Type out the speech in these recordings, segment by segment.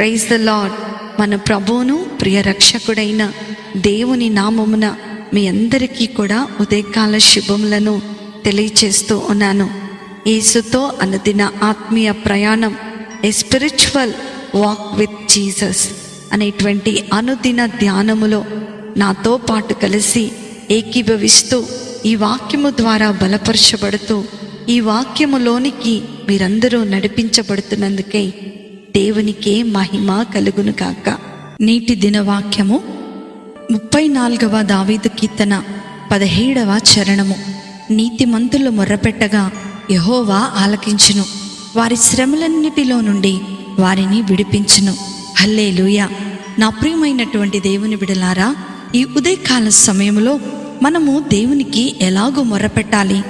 Praise the lord. మన ప్రభువును ప్రియ రక్షకుడైన దేవుని నామమున మీ అందరికీ కూడా ఉదయకాల శుభములను తెలియచేస్తూ ఉన్నాను. యేసుతో అనుదిన ఆత్మీయ ప్రయాణం, a spiritual walk with Jesus అనేటువంటి అనుదిన ధ్యానములో నాతో పాటు కలిసి ఏకీభవిస్తూ ఈ వాక్యము ద్వారా బలపరచబడుతూ ఈ వాక్యములోనికి మీరందరూ నడిపించబడుతున్నందుకే దేవునికే మహిమ కలుగును గాక. నేటి దిన వాక్యము 34వ దావీదు కీర్తన 17వ చరణము. నీతిమంతులు మొర్రపెట్టగా యెహోవా ఆలకించును, వారి శ్రమలన్నిటిలో నుండి వారిని విడిపించును. హల్లెలూయా. నా ప్రియమైనటువంటి దేవుని బిడ్డలారా, ఈ ఉదయకాల సమయంలో మనము దేవునికి ఎలాగో మొర్రపెట్టాలి?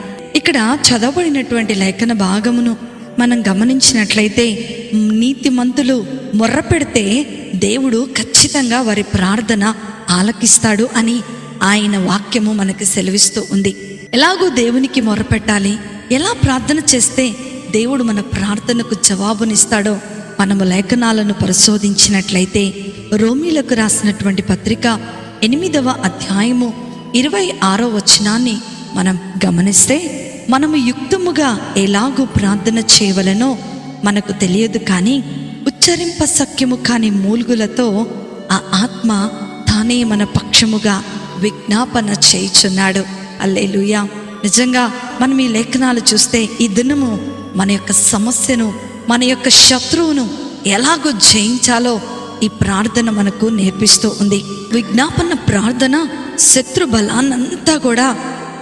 ఇక్కడ చదవబడినటువంటి లేఖన భాగమును మనం గమనించినట్లయితే, నీతిమంతులు మొర్ర పెడితే దేవుడు ఖచ్చితంగా వారి ప్రార్థన ఆలకిస్తాడు అని ఆయన వాక్యము మనకు సెలవిస్తూ ఉంది. ఎలాగో దేవునికి మొర్ర పెట్టాలి, ఎలా ప్రార్థన చేస్తే దేవుడు మన ప్రార్థనకు జవాబునిస్తాడో మనము లేఖనాలను పరిశోధించినట్లయితే, రోమీలకు రాసినటువంటి పత్రిక 8వ అధ్యాయము 26వ వచనాన్ని మనం గమనిస్తే, మనము యుక్తముగా ఎలాగూ ప్రార్థన చేయవలనో మనకు తెలియదు, కానీ ఉచ్చరింప సఖ్యము కాని మూల్గులతో ఆ ఆత్మ తానే మన పక్షముగా విజ్ఞాపన చేయుచున్నాడు. హల్లెలూయా. నిజంగా మనం ఈ లేఖనాలు చూస్తే ఈ దినము మన యొక్క సమస్యను, మన యొక్క శత్రువును ఎలాగో జయించాలో ఈ ప్రార్థన మనకు నేర్పిస్తూ ఉంది. విజ్ఞాపన ప్రార్థన శత్రు బలాన్నంతా కూడా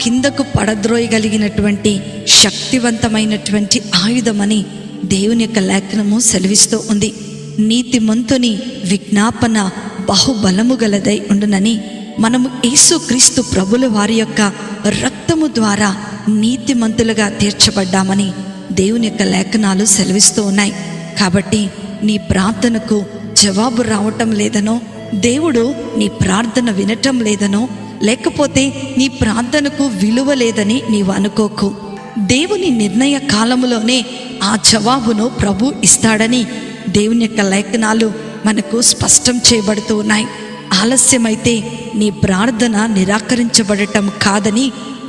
కిందకు పడద్రోయగలిగినటువంటి శక్తివంతమైనటువంటి ఆయుధమని దేవుని యొక్క లేఖనము సెలవిస్తూ ఉంది. నీతిమంతుని విజ్ఞాపన బహుబలము గలదై ఉండునని మనము యేసుక్రీస్తు ప్రభుల వారి యొక్క రక్తము ద్వారా నీతిమంతులుగా తీర్చబడ్డామని దేవుని యొక్క లేఖనాలు సెలవిస్తూ ఉన్నాయి. కాబట్టి నీ ప్రార్థనకు జవాబు రావటం లేదనో, దేవుడు నీ ప్రార్థన వినటం లేదనో, లేకపోతే నీ ప్రార్థనకు విలువ లేదని నీవు అనుకోకు. దేవుని నిర్ణయ కాలములోనే ఆ జవాబును ప్రభు ఇస్తాడని దేవుని యొక్క లేఖనాలు మనకు స్పష్టం చేయబడుతూ ఉన్నాయి. ఆలస్యమైతే నీ ప్రార్థన నిరాకరించబడటం కాదని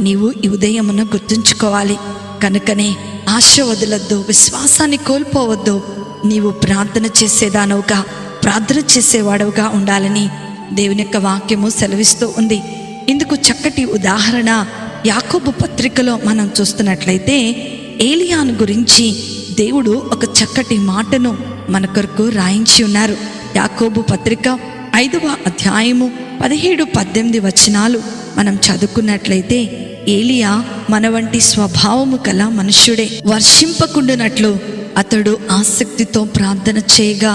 నీవు ఈ ఉదయమున గుర్తుంచుకోవాలి. కనుకనే ఆశ వదలొద్దు, విశ్వాసాన్ని కోల్పోవద్దు. నీవు ప్రార్థన చేసేదానవుగా, ప్రార్థన చేసేవాడవుగా ఉండాలని దేవుని యొక్క వాక్యము సెలవిస్తూ ఉంది. ఇందుకు చక్కటి ఉదాహరణ యాకోబు పత్రికలో మనం చూస్తున్నట్లయితే, ఏలియాను గురించి దేవుడు ఒక చక్కటి మాటను మన కొరకు రాయించి ఉన్నారు. యాకోబు పత్రిక 5వ అధ్యాయము 17-18 వచనాలు మనం చదువుకున్నట్లయితే, ఏలియా మన వంటి స్వభావము గల మనుష్యుడే. వర్షింపకుండునట్లు అతడు ఆసక్తితో ప్రార్థన చేయగా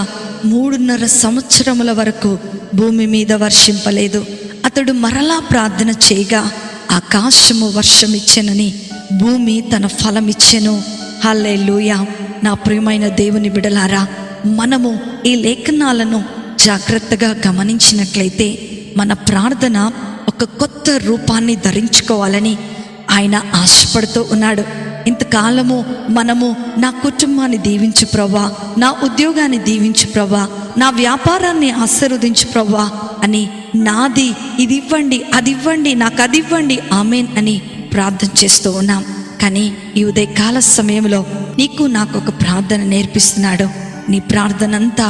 3.5 సంవత్సరముల వరకు భూమి మీద వర్షింపలేదు. అతడు మరలా ప్రార్థన చేయగా ఆకాశము వర్షమిచ్చెనని భూమి తన ఫలమిచ్చెను. హల్లెలూయా. నా ప్రియమైన దేవుని బిడలారా, మనము ఈ లేఖనాలను జాగ్రత్తగా గమనించినట్లయితే మన ప్రార్థన ఒక కొత్త రూపాన్ని ధరించుకోవాలని ఆయన ఆశపడుతూ ఉన్నాడు. ఇంతకాలము మనము నా కుటుంబాన్ని దీవించు ప్రభా, నా ఉద్యోగాన్ని దీవించు ప్రభా, నా వ్యాపారాన్ని ఆశీర్వదించు ప్రభా అని, నాది ఇది ఇవ్వండి, అది ఇవ్వండి, నాకు అది ఇవ్వండి, ఆమేన్ అని ప్రార్థన చేస్తూ ఉన్నాం. కానీ ఈ ఉదయకాల సమయంలో నీకు నాకు ఒక ప్రార్థన నేర్పిస్తున్నాడు. నీ ప్రార్థన అంతా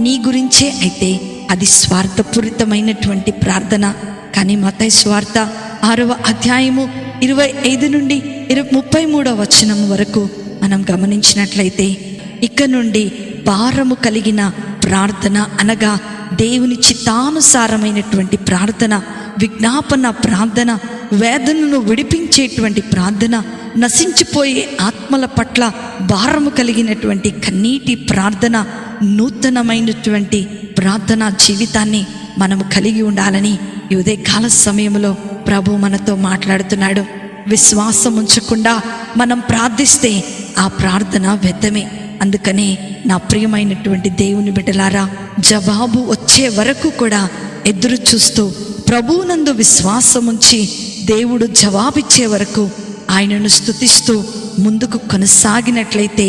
నీ గురించే అయితే అది స్వార్థపూరితమైనటువంటి ప్రార్థన. కానీ మత్తయి సువార్త 6వ అధ్యాయము 25 నుండి 33వ వచనం వరకు మనం గమనించినట్లయితే, ఇక నుండి భారము కలిగిన ప్రార్థన అనగా దేవుని చిత్తానుసారమైనటువంటి ప్రార్థన, విజ్ఞాపన ప్రార్థన, వేదనను విడిపించేటువంటి ప్రార్థన, నశించిపోయే ఆత్మల పట్ల భారము కలిగినటువంటి కన్నీటి ప్రార్థన, నూతనమైనటువంటి ప్రార్థనా జీవితాన్ని మనము కలిగి ఉండాలని ఈ ఉదయకాల సమయంలో ప్రభు మనతో మాట్లాడుతున్నాడు. విశ్వాసం ఉంచకుండా మనం ప్రార్థిస్తే ఆ ప్రార్థన వ్యర్థమే. అందుకనే నా ప్రియమైనటువంటి దేవుని బిడ్డలారా, జవాబు వచ్చే వరకు కూడా ఎదురు చూస్తూ ప్రభువునందు విశ్వాసం ఉంచి దేవుడు జవాబిచ్చే వరకు ఆయనను స్తుతిస్తూ ముందుకు కొనసాగినట్లయితే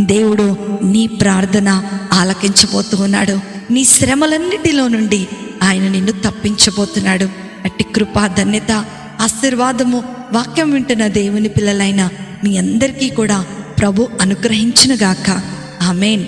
దేవుడు నీ ప్రార్థన ఆలకించబోతూ ఉన్నాడు. నీ శ్రమలన్నిటిలో నుండి ఆయన నిన్ను తప్పించబోతున్నాడు. అట్టి కృపా ధన్యత ఆశీర్వాదము వాక్యం వింటున్న దేవుని పిల్లలైన మీ అందరికీ కూడా ప్రభు అనుగ్రహించునుగాక. ఆమేన్.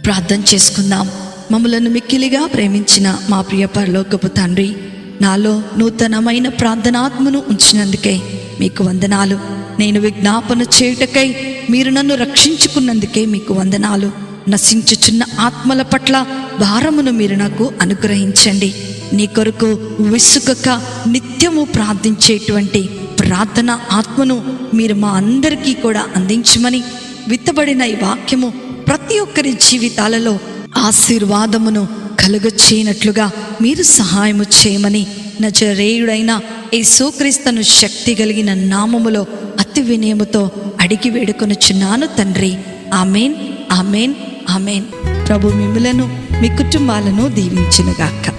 ప్రార్థన చేసుకుందాం. మమ్మలను మిక్కిలిగా ప్రేమించిన మా ప్రియ పరలోకపు తండ్రి, నాలో నూతనమైన ప్రార్థనాత్మను ఉంచినందుకే మీకు వందనాలు. నేను విజ్ఞాపన చేయుటకై మీరు నన్ను రక్షించుకున్నందుకే మీకు వందనాలు. నశించుచున్న ఆత్మల పట్ల భారమును మీరు నాకు అనుగ్రహించండి. నీ కొరకు విసుగక నిత్యము ప్రార్థించేటువంటి ప్రార్థన ఆత్మను మీరు మా అందరికీ కూడా అందించమని, విత్తబడిన ఈ వాక్యము ప్రతి ఒక్కరి జీవితాలలో ఆశీర్వాదమును కలుగచేయనట్లుగా మీరు సహాయము చేయమని నజరేయుడైన యేసుక్రీస్తును శక్తి కలిగిన నామములో అతి వినయముతో అడిగి వేడుకొనుచున్నాను తండ్రి. ఆమేన్, ఆమేన్, ఆమేన్. ప్రభు మిమ్ములను మీ కుటుంబాలను దీవించునుగాక.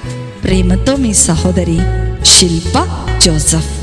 ప్రేమతో మీ సహోదరి శిల్ప జోసెఫ్.